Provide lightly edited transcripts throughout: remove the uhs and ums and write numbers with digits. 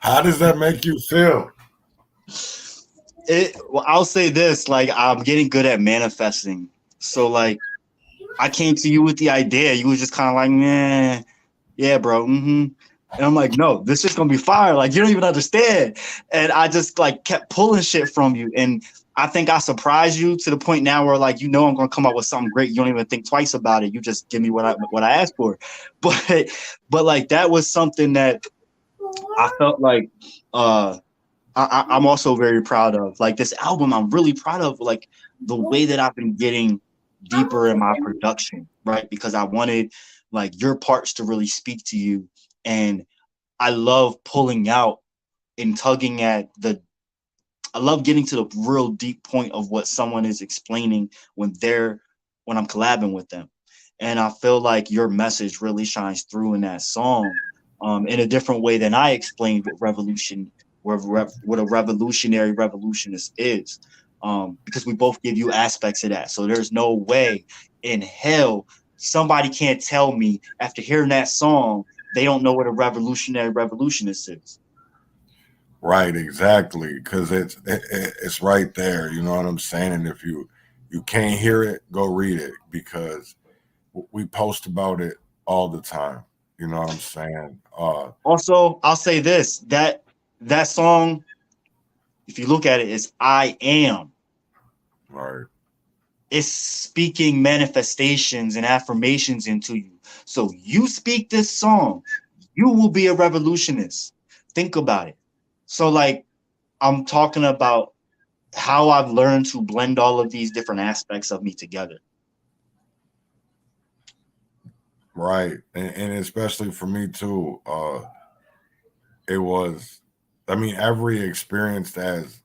How does that make you feel? Well, I'll say this, like I'm getting good at manifesting. So like I came to you with the idea. You was just kind of like, man, yeah, bro. And I'm like, no, this is gonna be fire. Like you don't even understand. And I just like kept pulling shit from you. And I think I surprised you to the point now where like I'm gonna come up with something great. You don't even think twice about it. You just give me what I asked for. But like that was something that I felt like uh I'm also very proud of. Like this album, I'm really proud of like the way that I've been getting deeper in my production, right? Because I wanted like your parts to really speak to you. And I love pulling out and tugging at I love getting to the real deep point of what someone is explaining when I'm collabing with them. And I feel like your message really shines through in that song, in a different way than I explained what a revolutionary revolutionist is. Because we both give you aspects of that. So there's no way in hell somebody can't tell me after hearing that song they don't know what a revolutionary revolutionist is. Right, exactly, because it's right there. You know what I'm saying? And if you can't hear it, go read it because we post about it all the time. You know what I'm saying? Also, I'll say this, that song, if you look at it, is I am. Right, It's speaking manifestations and affirmations into you. So you speak this song, you will be a revolutionist. Think about it. So like I'm talking about how I've learned to blend all of these different aspects of me together. right, and especially for me too. It was, I mean, every experience has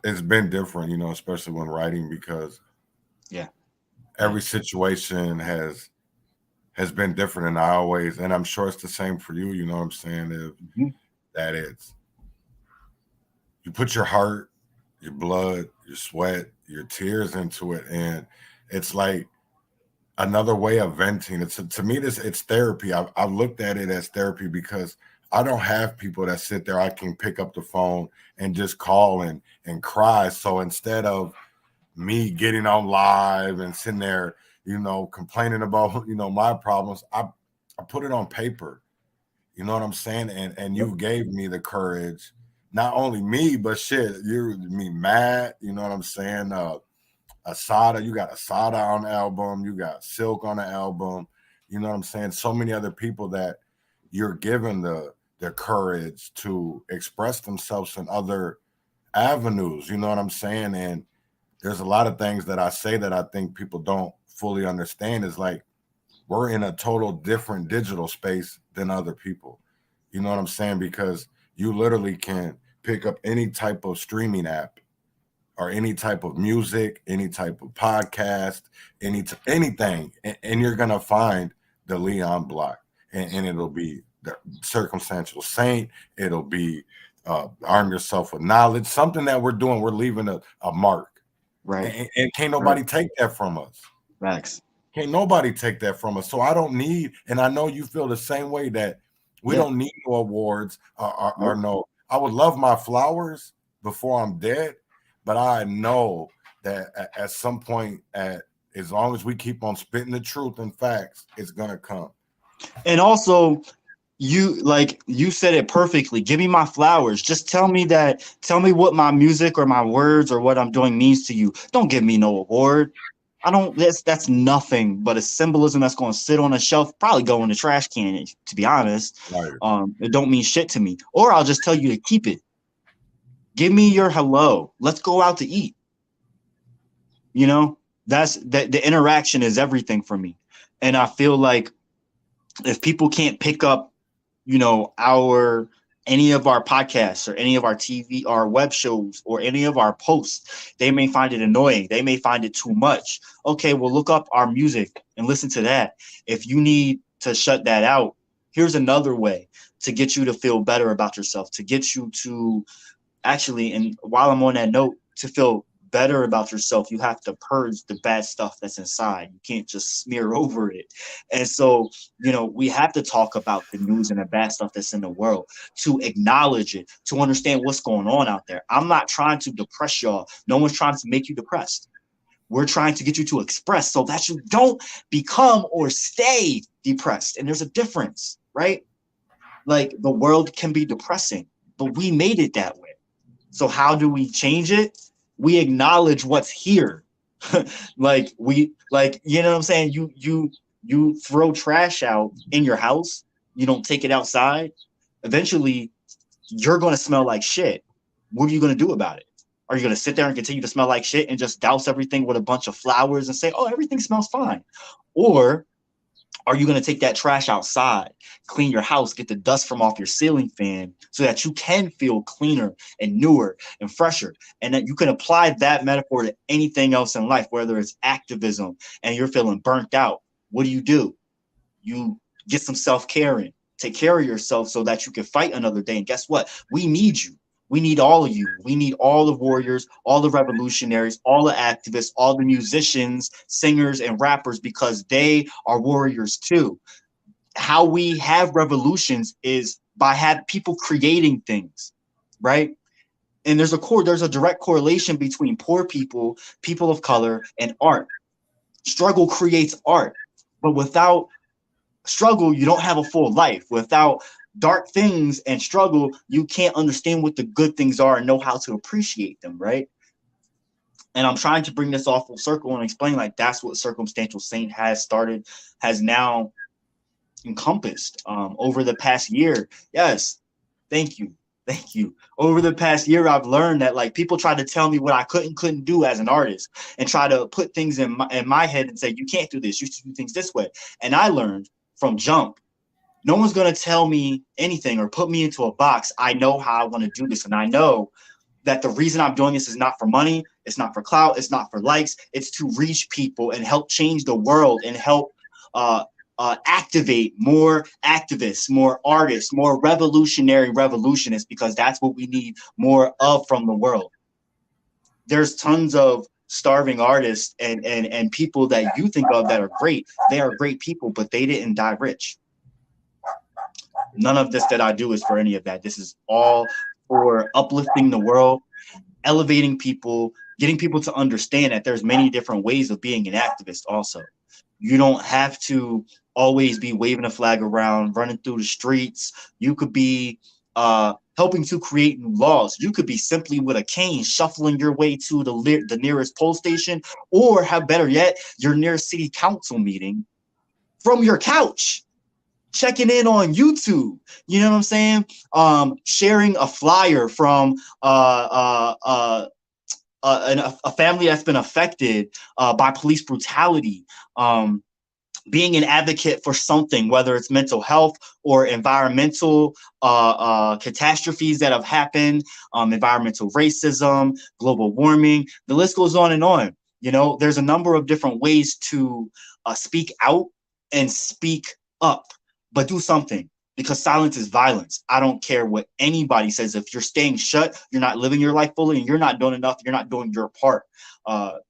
it's been different. You know, especially when writing because Yeah. Yeah. every situation has been different, and I always, and I'm sure it's the same for you. You know what I'm saying? If Mhm. that it's you put your heart, your blood, your sweat, your tears into it, and it's like another way of venting. It's to me this it's therapy. I've looked at it as therapy because I don't have people that sit there. I can pick up the phone and just call and cry. So instead of me getting on live and sitting there, complaining about my problems, I put it on paper. You know what I'm saying? And Yep. you gave me the courage, not only me, but shit, me Matt, you know what I'm saying? Asada, you got Asada on the album, you got Silk on the album, you know what I'm saying? So many other people that you're given the courage to express themselves in other avenues, you know what I'm saying? And there's a lot of things that I say that I think people don't fully understand is like we're in a total different digital space than other people. You know what I'm saying? Because you literally can pick up any type of streaming app or any type of music, any type of podcast, anything, and you're gonna find the Leon block, and it'll be the Circumstantial Saint. It'll be arm yourself with knowledge. Something that we're doing, we're leaving a mark, Right. and can't Right. nobody take that from us. Facts. Can't nobody take that from us. So I don't need, and I know you feel the same way that we Yeah. don't need no awards or Nope. no. I would love my flowers before I'm dead, but I know that at some point, as long as we keep on spitting the truth and facts, it's gonna come. And also, you said it perfectly. Give me my flowers. Just tell me what my music or my words or what I'm doing means to you. Don't give me no award. I don't that's nothing but a symbolism that's going to sit on a shelf, probably go in the trash can, to be honest. Right, It don't mean shit to me. Or I'll just tell you to keep it. Give me your hello. Let's go out to eat. You know? That's the interaction is everything for me. And I feel like if people can't pick up, our any of our podcasts or any of our TV, our web shows, or any of our posts, they may find it annoying. They may find it too much. Okay, well, look up our music and listen to that. If you need to shut that out, here's another way to get you to feel better about yourself, to get you to actually, and while I'm on that note, to feel better about yourself, you have to purge the bad stuff that's inside. You can't just smear over it. And so, we have to talk about the news and the bad stuff that's in the world, to acknowledge it, to understand what's going on out there. I'm not trying to depress y'all. No one's trying to make you depressed. We're trying to get you to express so that you don't become or stay depressed. And there's a difference, right? Like, the world can be depressing, but we made it that way. So how do we change it? We acknowledge what's here. Like, you know what I'm saying? You throw trash out in your house, you don't take it outside. Eventually, you're going to smell like shit. What are you going to do about it? Are you going to sit there and continue to smell like shit and just douse everything with a bunch of flowers and say, oh, everything smells fine? Or are you going to take that trash outside, clean your house, get the dust from off your ceiling fan so that you can feel cleaner and newer and fresher? And that you can apply that metaphor to anything else in life, whether it's activism and you're feeling burnt out. What do? You get some self-care in. Take care of yourself so that you can fight another day. And guess what? We need you. We need all of you. We need all the warriors, all the revolutionaries, all the activists, all the musicians, singers, and rappers, because they are warriors too. How we have revolutions is by people creating things, right? And there's a direct correlation between poor people, people of color, and art. Struggle creates art, but without struggle, you don't have a full life. Without dark things and struggle, you can't understand what the good things are and know how to appreciate them, right? And I'm trying to bring this all full circle and explain, like, that's what Circumstantial Saint has now encompassed over the past year. Yes, thank you. Over the past year, I've learned that, like, people try to tell me what I couldn't do as an artist and try to put things in my head and say, you can't do this, you should do things this way. And I learned from jump, no one's going to tell me anything or put me into a box. I know how I want to do this. And I know that the reason I'm doing this is not for money. It's not for clout. It's not for likes. It's to reach people and help change the world and help activate more activists, more artists, more revolutionists, because that's what we need more of from the world. There's tons of starving artists and people that you think of that are great. They are great people, but they didn't die rich. None of this that I do is for any of that. This is all for uplifting the world, elevating people, getting people to understand that there's many different ways of being an activist also. You don't have to always be waving a flag around, running through the streets. You could be helping to create new laws. You could be simply with a cane shuffling your way to the nearest poll station, or have better yet, your nearest city council meeting from your couch, checking in on YouTube. You know what I'm saying? Sharing a flyer from a family that's been affected by police brutality. Being an advocate for something, whether it's mental health or environmental catastrophes that have happened, environmental racism, global warming, the list goes on and on. You know, there's a number of different ways to speak out and speak up, but do something, because silence is violence. I don't care what anybody says. If you're staying shut, you're not living your life fully, and you're not doing enough. You're not doing your part.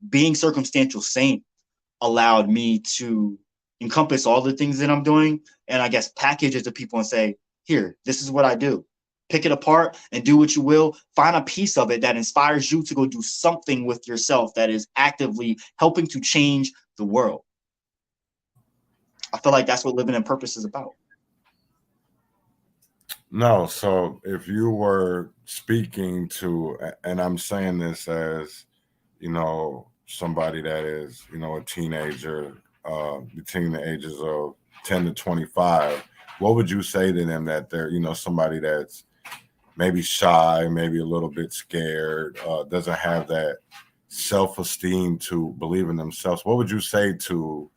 Being Circumstantial Saint allowed me to encompass all the things that I'm doing, and I guess package it to people and say, here, this is what I do. Pick it apart and do what you will. Find a piece of it that inspires you to go do something with yourself that is actively helping to change the world. I feel like that's what living in purpose is about. No, so if you were speaking to, and I'm saying this as, you know, somebody that is, you know, a teenager, between the ages of 10 to 25, what would you say to them that they're, you know, somebody that's maybe shy, maybe a little bit scared, doesn't have that self-esteem to believe in themselves? What would you say to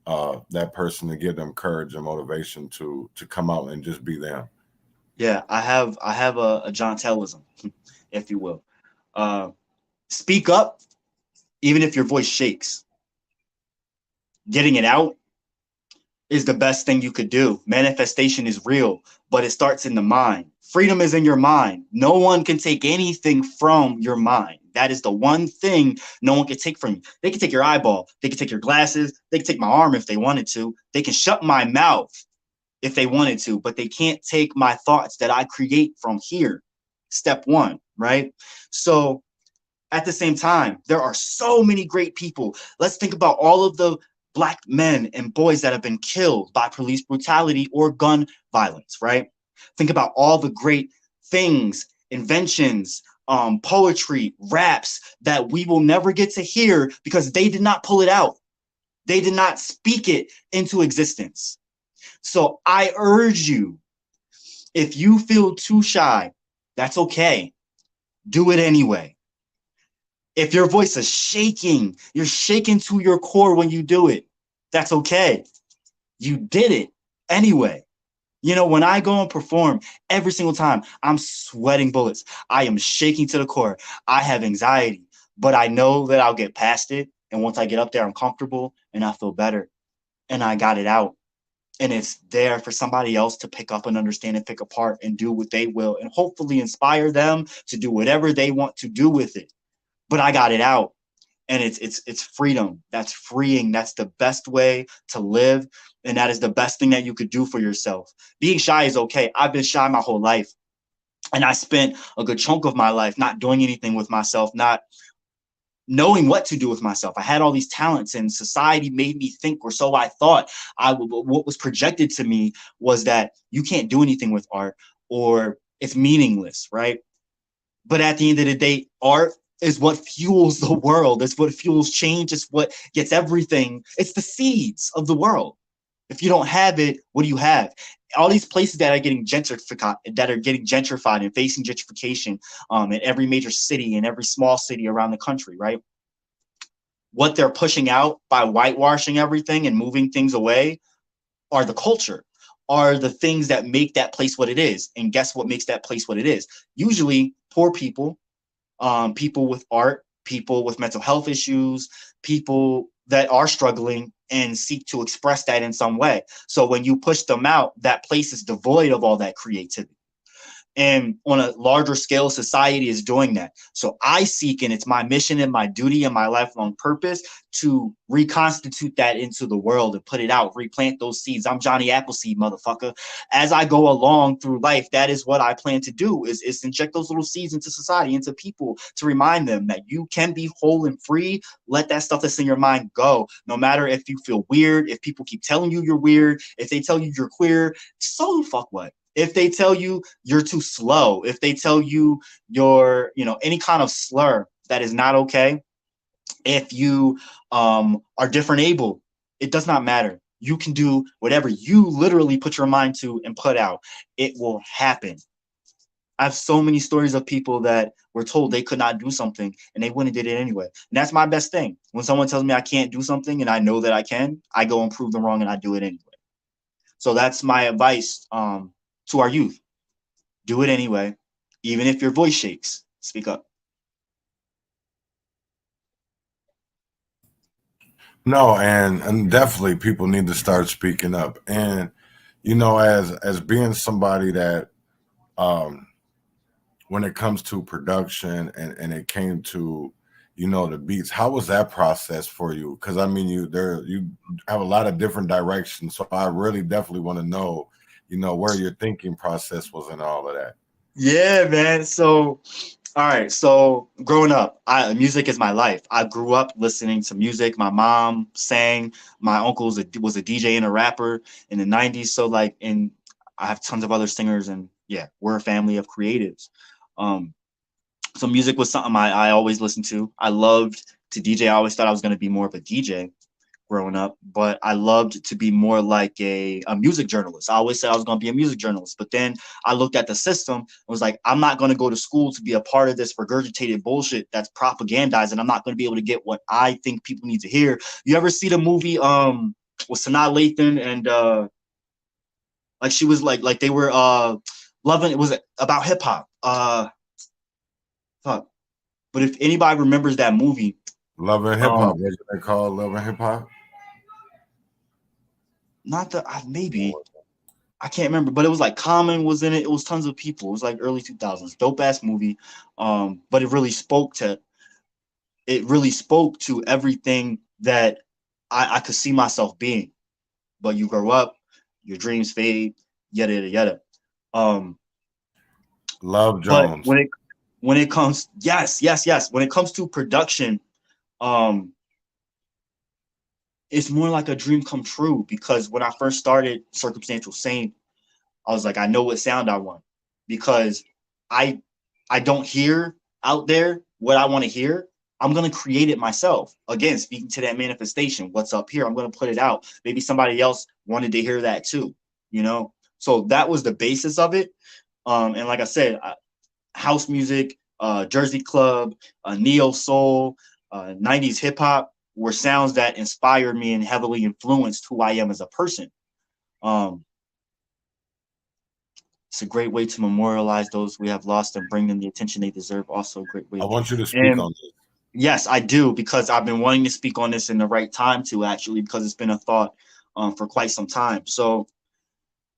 that person to give them courage and motivation to come out and just be them? Yeah, I have a John Tellism, if you will. Speak up, even if your voice shakes. Getting it out is the best thing you could do. Manifestation is real, but it starts in the mind. Freedom is in your mind. No one can take anything from your mind. That is the one thing no one can take from you. They can take your eyeball. They can take your glasses. They can take my arm if they wanted to. They can shut my mouth if they wanted to, but they can't take my thoughts that I create from here. Step one, right? So at the same time, there are so many great people. Let's think about all of the Black men and boys that have been killed by police brutality or gun violence, right? Think about all the great things, inventions, poetry, raps that we will never get to hear because they did not pull it out. They did not speak it into existence. So I urge you, if you feel too shy, that's okay. Do it anyway. If your voice is shaking, you're shaking to your core when you do it, that's okay. You did it anyway. You know, when I go and perform, every single time, I'm sweating bullets. I am shaking to the core. I have anxiety, but I know that I'll get past it. And once I get up there, I'm comfortable and I feel better. And I got it out. And it's there for somebody else to pick up and understand and pick apart and do what they will and hopefully inspire them to do whatever they want to do with it. But I got it out. And it's freedom. That's freeing. That's the best way to live. And that is the best thing that you could do for yourself. Being shy is okay. I've been shy my whole life. And I spent a good chunk of my life not doing anything with myself, not knowing what to do with myself. I had all these talents and society made me think, or so I thought. What was projected to me was that you can't do anything with art or it's meaningless, right? But at the end of the day, art is what fuels the world. It's what fuels change. It's what gets everything. It's the seeds of the world. If you don't have it, what do you have? All these places that are getting gentrified and facing gentrification in every major city and every small city around the country, right? What they're pushing out by whitewashing everything and moving things away are the culture, are the things that make that place what it is. And guess what makes that place what it is? Usually poor people, people with art, people with mental health issues, people that are struggling and seek to express that in some way. So when you push them out, that place is devoid of all that creativity. And on a larger scale, society is doing that. So I seek, and it's my mission and my duty and my lifelong purpose to reconstitute that into the world and put it out, replant those seeds. I'm Johnny Appleseed, motherfucker. As I go along through life, that is what I plan to do, is inject those little seeds into society, into people, to remind them that you can be whole and free. Let that stuff that's in your mind go. No matter if you feel weird, if people keep telling you you're weird, if they tell you you're queer, so the fuck what? If they tell you you're too slow, if they tell you you're, any kind of slur that is not okay, if you are different able, it does not matter. You can do whatever you literally put your mind to and put out. It will happen. I have so many stories of people that were told they could not do something and they went and did it anyway. And that's my best thing. When someone tells me I can't do something and I know that I can, I go and prove them wrong and I do it anyway. So that's my advice to our youth. Do it anyway. Even if your voice shakes, speak up. No, and definitely people need to start speaking up. And as being somebody that when it comes to production and it came to the beats, how was that process for you? Because I mean, you have a lot of different directions, so I really definitely want to know where your thinking process was and all of that. Yeah, man. So all right, so growing up, music is my life. I grew up listening to music. My mom sang. My uncle was a DJ and a rapper in the 90s. So and I have tons of other singers, and yeah, we're a family of creatives. So music was something I always listened to. I loved to DJ. I always thought I was going to be more of a DJ growing up, but I loved to be more like a music journalist. I always said I was going to be a music journalist, but then I looked at the system and was like, I'm not going to go to school to be a part of this regurgitated bullshit that's propagandized, and I'm not going to be able to get what I think people need to hear. You ever see the movie with Sanaa Lathan and she was like they were loving, it was about hip hop. Fuck. But if anybody remembers that movie, Love and Hip Hop, what they call Love and Hip Hop? not the maybe I can't remember, but it was like Common was in it. It was tons of people. It was like early 2000s. Dope ass movie. But it really spoke to everything that I could see myself being. But you grow up, your dreams fade, yada yada yada. Um, Love but Jones. when it comes, yes. When it comes to production, um, it's more like a dream come true because when I first started Circumstantial Saint, I was like, I know what sound I want because I I don't hear out there what I want to hear. I'm gonna create it myself. Again, speaking to that manifestation, what's up here, I'm gonna put it out. Maybe somebody else wanted to hear that too, you know. So that was the basis of it. And like I said, house music, Jersey club, neo soul, 90s hip hop were sounds that inspired me and heavily influenced who I am as a person. Um, it's a great way to memorialize those we have lost and bring them the attention they deserve. Also, a great I way. want you to speak And on this. yes, I do because I've been wanting to speak on this in the right time too, actually, because it's been a thought for quite some time. So,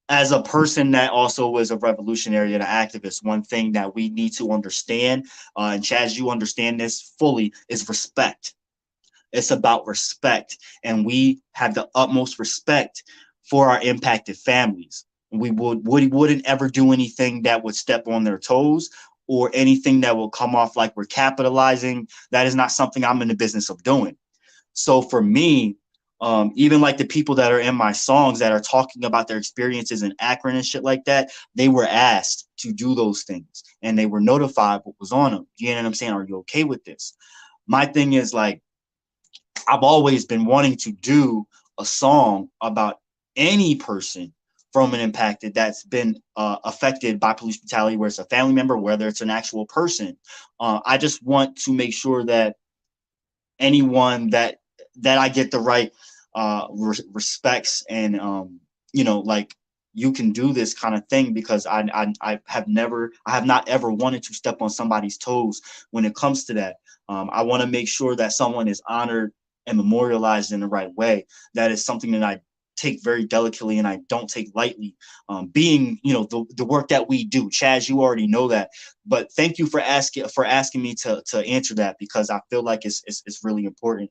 as a person that also was a revolutionary and an activist, one thing that we need to understand, and Chaz, you understand this fully, is respect. It's about respect, and we have the utmost respect for our impacted families. We wouldn't ever do anything that would step on their toes or anything that will come off like we're capitalizing. That is not something I'm in the business of doing. So for me, even like the people that are in my songs that are talking about their experiences in Akron and shit like that, they were asked to do those things and they were notified what was on them. You know what I'm saying? Are you okay with this? My thing is like, I've always been wanting to do a song about any person from an impacted that's been affected by police brutality, where it's a family member, whether it's an actual person. I just want to make sure that anyone that I get the right respects and like you can do this kind of thing because I have not ever wanted to step on somebody's toes when it comes to that. I want to make sure that someone is honored and memorialized in the right way. That is something that I take very delicately and I don't take lightly. Being, the work that we do, Chaz, you already know that. But thank you for asking me to answer that because I feel like it's really important.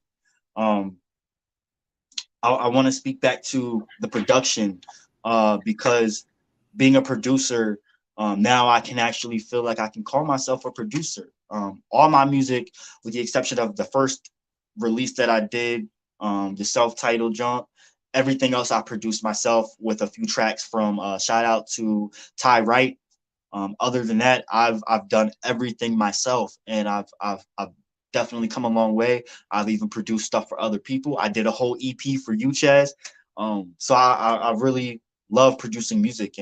Um, I want to speak back to the production because being a producer, now I can actually feel like I can call myself a producer. All my music, with the exception of the first release that I did, the self-titled jump, everything else I produced myself with a few tracks from shout out to Ty Wright. Other than that, I've done everything myself, and I've definitely come a long way. I've even produced stuff for other people. I did a whole EP for you, Chaz. So I really love producing music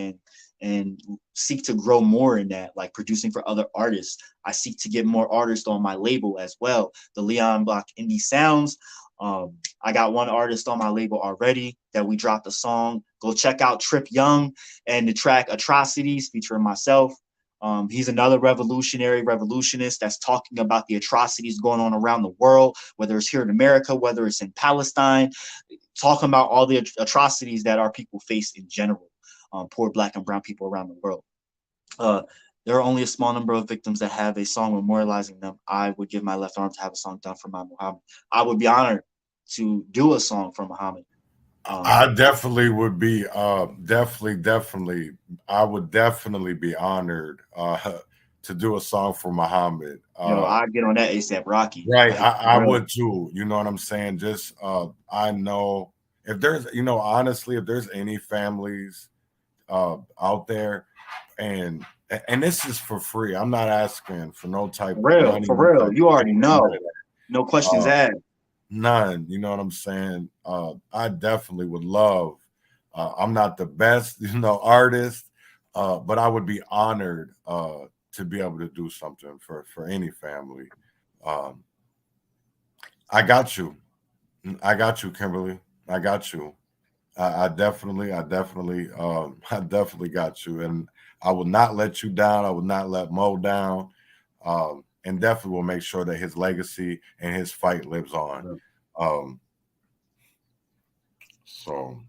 and seek to grow more in that, like producing for other artists. I seek to get more artists on my label as well, the Leon Block Indie Sounds. I got one artist on my label already that we dropped a song. Go check out Trip Young and the track Atrocities featuring myself. He's another revolutionist that's talking about the atrocities going on around the world, whether it's here in America, whether it's in Palestine, talking about all the atrocities that our people face in general, poor Black and brown people around the world. There are only a small number of victims that have a song memorializing them. I would give my left arm to have a song done for my Muhammad. I would be honored to do a song for Muhammad. I definitely would be definitely I would definitely be honored to do a song for Muhammad. I get on that ASAP Rocky. Right, Like I would too. You know what I'm saying? Just I know if there's honestly, if there's any families out there, and this is for free. I'm not asking for no type of money, for no real. type You of already favor, none know. of that. No questions asked. None. You know what I'm saying? I definitely would love. I'm not the best, artist, but I would be honored to be able to do something for any family. Um, I got you. I got you, Kimberly. I got you. I definitely got you, and I will not let you down. I will not let Mo down, and definitely will make sure that his legacy and his fight lives on. Um, so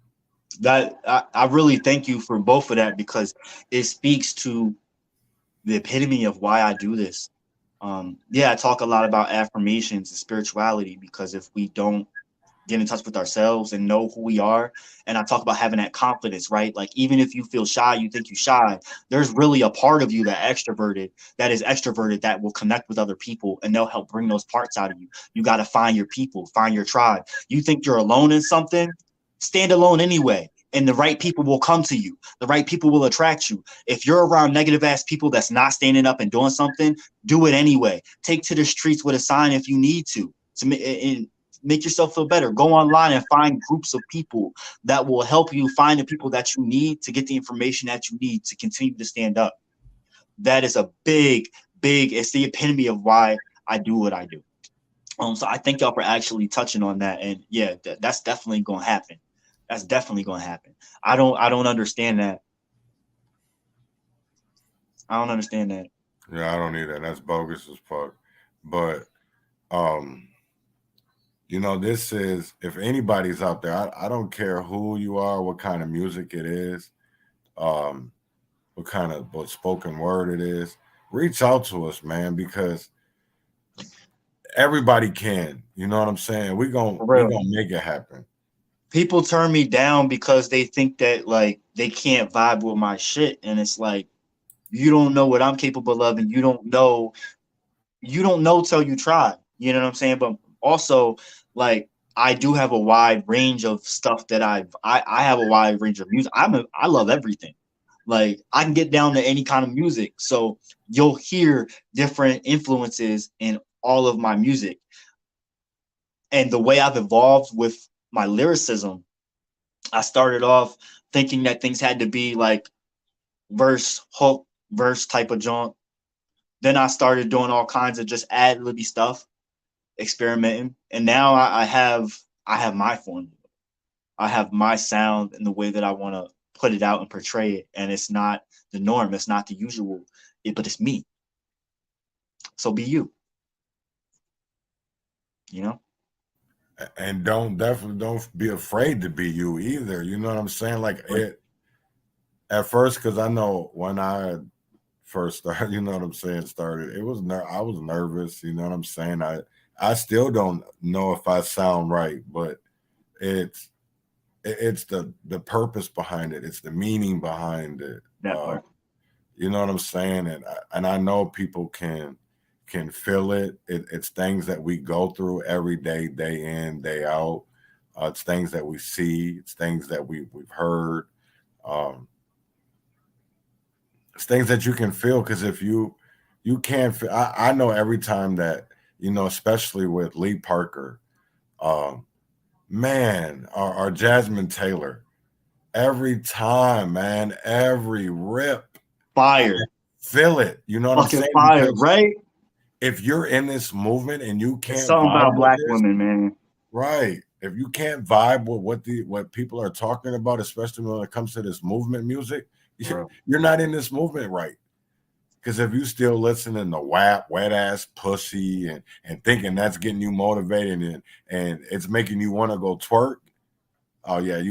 That I really thank you for both of that, because it speaks to the epitome of why I do this. Yeah, I talk a lot about affirmations and spirituality, because if we don't get in touch with ourselves and know who we are, and I talk about having that confidence, right? Like, even if you feel shy, you think you shy, there's really a part of you that is extroverted, that will connect with other people, and they'll help bring those parts out of you. You got to find your people, find your tribe. You think you're alone in something, stand alone anyway, and the right people will come to you. The right people will attract you. If you're around negative ass people that's not standing up and doing something, do it anyway. Take to the streets with a sign if you need to make yourself feel better. Go online and find groups of people that will help you find the people that you need to get the information that you need to continue to stand up. That is a big, it's the epitome of why I do what I do. So I thank y'all for actually touching on that. And yeah, that's definitely going to happen. That's definitely going to happen. I don't understand that. I don't understand that. Yeah, I don't need that. That's bogus as fuck. But um, this is, if anybody's out there, I don't care who you are, what kind of music it is, what kind of what spoken word it is. Reach out to us, man, because everybody can. You know what I'm saying? We gon' For we real. gonna make it happen. People turn me down because they think that, like, they can't vibe with my shit, and it's like, you don't know what I'm capable of, and you don't know till you try. You know what I'm saying? But also, like, I do have a wide range of stuff that I have a wide range of music. I love everything. Like, I can get down to any kind of music. So you'll hear different influences in all of my music. And the way I've evolved with my lyricism, I started off thinking that things had to be like verse, hook, verse type of jaunt. Then I started doing all kinds of just ad libby stuff, experimenting, and now I have my formula. I have my sound and the way that I want to put it out and portray it, and it's not the norm. It's not the usual, but it's me. So be you. You know. And definitely don't be afraid to be you either. You know what I'm saying? Like it at first, because I know when I first started, you know what I'm saying, started, it was I was nervous, you know what I'm saying? I still don't know if I sound right, but it's it's the purpose behind it. It's the meaning behind it. That part. You know what I'm saying? And I know people can feel it. It's things that we go through every day, day in, day out. It's things that we see. It's things that we've heard. Um, it's things that you can feel, because if you can't feel, I know every time that, especially with Lee Parker, um, man, or Jasmine Taylor, every time, man, every rip, Fire. feel it. You know what I'm Fucking saying? fire, Because right? if you're in this movement and you It's can't something vibe about with black this, women, man. right? If you can't vibe with what people are talking about, especially when it comes to this movement music, Bro. you're not in this movement right. Because if you still listening to WAP, wet ass pussy, and thinking that's getting you motivated and it's making you want to go twerk, oh yeah,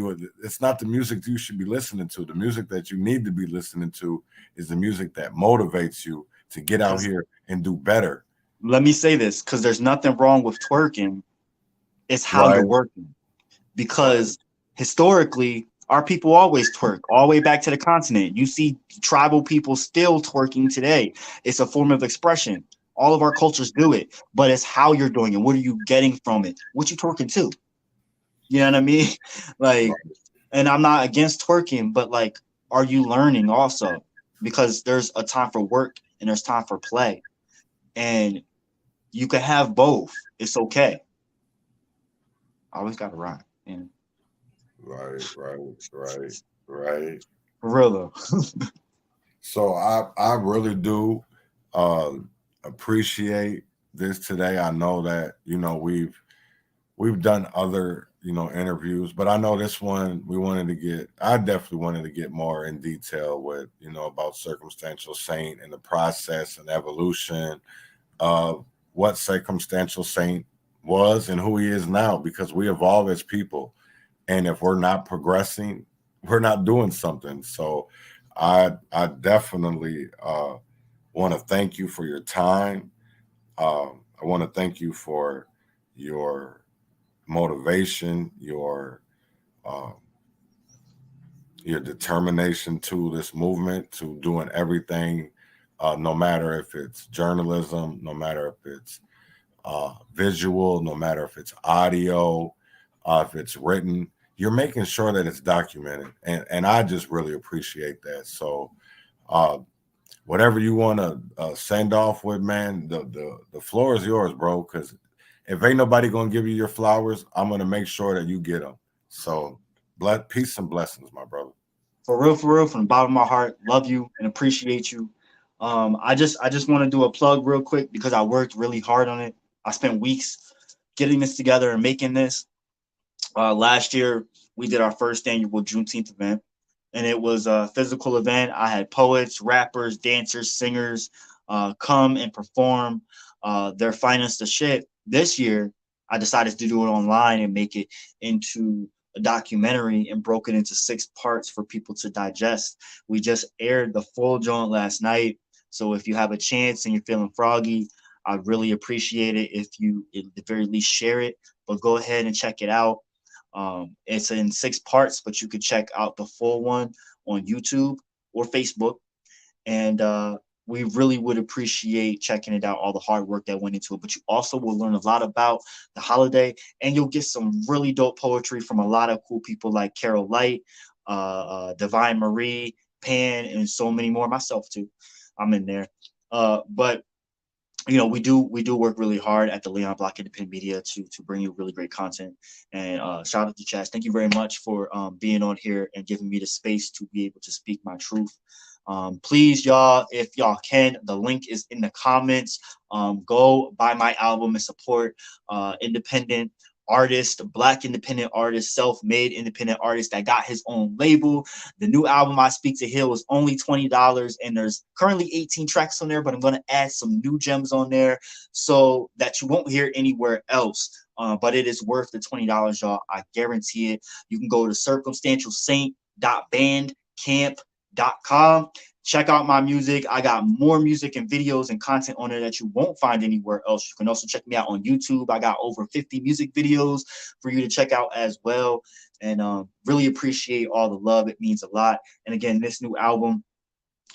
it's not the music you should be listening to. The music that you need to be listening to is the music that motivates you to get out here and do better. Let me say this, because there's nothing wrong with twerking. It's how you're Right, working. right, Because historically, our people always twerk, all the way back to the continent. You see tribal people still twerking today. It's a form of expression. All of our cultures do it, but it's how you're doing it. What are you getting from it? What you twerking to? You know what I mean? Like, right. and I'm not against twerking, but like, are you learning also? Because there's a time for work and there's time for play, and you can have both. It's okay. I always got to rhyme. And Right, right, right, right. for real though. So I really do uh, appreciate this today. I know that we've done other interviews, but I know this one we wanted to get. I definitely wanted to get more in detail with about Circumstantial Saint and the process and evolution of what Circumstantial Saint was and who he is now, because we evolve as people. And if we're not progressing, we're not doing something. So I definitely want to thank you for your time. I want to thank you for your motivation, uh, your determination to this movement, to doing everything, no matter if it's journalism, no matter if it's visual, no matter if it's audio, if it's written, you're making sure that it's documented. And I just really appreciate that. So, uh, whatever you want to send off with, man, the floor is yours, bro. Because if ain't nobody going to give you your flowers, I'm going to make sure that you get them. So, peace and blessings, my brother. For real, from the bottom of my heart, love you and appreciate you. I just want to do a plug real quick because I worked really hard on it. I spent weeks getting this together and making this. Last year, we did our first annual Juneteenth event, and it was a physical event. I had poets, rappers, dancers, singers come and perform their finest of shit. This year, I decided to do it online and make it into a documentary and broke it into 6 parts for people to digest. We just aired the full joint last night. So if you have a chance and you're feeling froggy, I'd really appreciate it if you at the very least share it, but go ahead and check it out. It's in 6 parts, but you could check out the full one on YouTube or Facebook. And we really would appreciate checking it out, all the hard work that went into it. But you also will learn a lot about the holiday, and you'll get some really dope poetry from a lot of cool people like Carol Light, Divine Marie, Pan, and so many more. Myself too, I'm in there. But you know, we do work really hard at the Leon Block Independent Media to bring you really great content. And shout out to Chaz. Thank you very much for being on here and giving me the space to be able to speak my truth. Please, y'all, if y'all can, the link is in the comments. Go buy my album and support independent artist, Black independent artist, self-made independent artist that got his own label. The new album, I Speak to Heal, is only $20, and there's currently 18 tracks on there, but I'm going to add some new gems on there so that you won't hear anywhere else. But it is worth the $20, y'all. I guarantee it. You can go to circumstantialsaint.bandcamp.com. Check out my music. I got more music and videos and content on there that you won't find anywhere else. You can also check me out on YouTube. I got over 50 music videos for you to check out as well. And really appreciate all the love. It means a lot. And again, this new album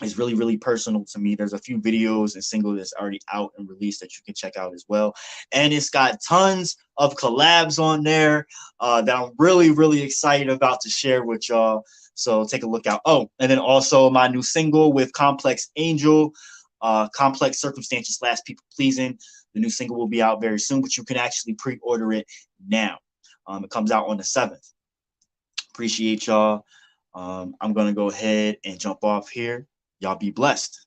is really, really personal to me. There's a few videos and singles that's already out and released that you can check out as well. And it's got tons of collabs on there that I'm really, really excited about to share with y'all. So take a look out. Oh, and then also my new single with Complex Angel, Complex Circumstantial Saint People Pleasing. The new single will be out very soon, but you can actually pre-order it now. It comes out on the 7th. Appreciate y'all. I'm going to go ahead and jump off here. Y'all be blessed.